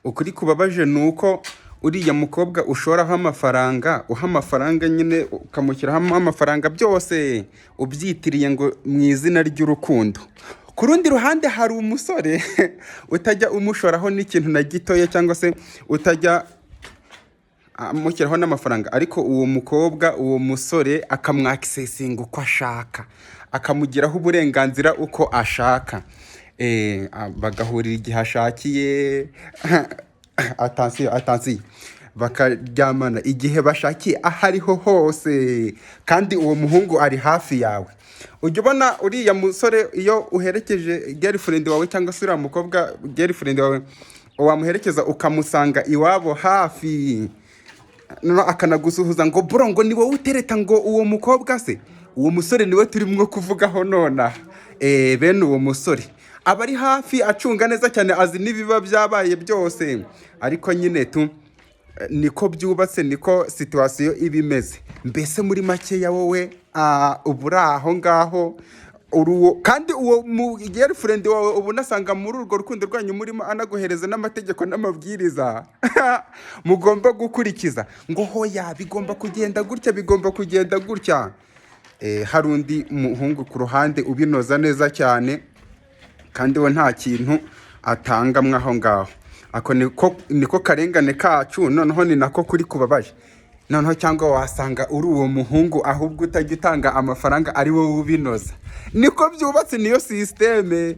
ukuri kubabaje ni uko uriya mukobwa ushoraho amafaranga, uha amafaranga nyine ukamushyiraho amafaranga byose ubyitiriye ngo mu izina ry'urukundo. Ku rundi ruhande hari umusore utajya umushoraho n'ikintu na gitoya, cyangwa se utajya amushyiraho n'amafaranga, ariko uwo mukobwa, uwo musore akamwakisesinga uko ashaka, akamugiraho uburenganzira uko ashaka, bagahurira igihe ashakiye atansiyo bakaryamana igihe bashakiye aho ariho hose, kandi uwo muhungu ari hafi yawe. Ujya ubona uriya musore iyo uherekeje girlfriend wawe, cyangwa se uriya mukobwa girlfriend wawe wamuherekeza ukamusanga iwabo hafi, akanagusuhuza ngo bro, ngo ni wowe utereta ngo uwo mukobwa se, uwo musore niwe turimo kuvugaho nona. Bene uwo musore aba ari hafi acunga neza cyane, azi n'ibiba byabaye byose, ariko nyine niko byubatse, niko situwasiyo iba imeze. Mbese muri makeya wowe uba uri aho ngaho, kandi uwo girlfriend wawe ubu unasanga muri urwo rukundo rwanyu murimo anaguhereza n'amategeko n'amabwiriza mugomba gukurikiza, ngo hoya bigomba kugenda gutya, bigomba kugenda gutya. Hari undi muhungu ku ruhande ubinoza neza cyane, kandi we nta kintu atanga mwaho ngaho. Ako niko karengane kacu, noneho ni nako kuri kubabaje. Noneho cyangwa wasanga uri uwo muhungu ahubwo utajya utanga amafaranga ari wowe ubinoza. Niko byubatse, niyo systeme.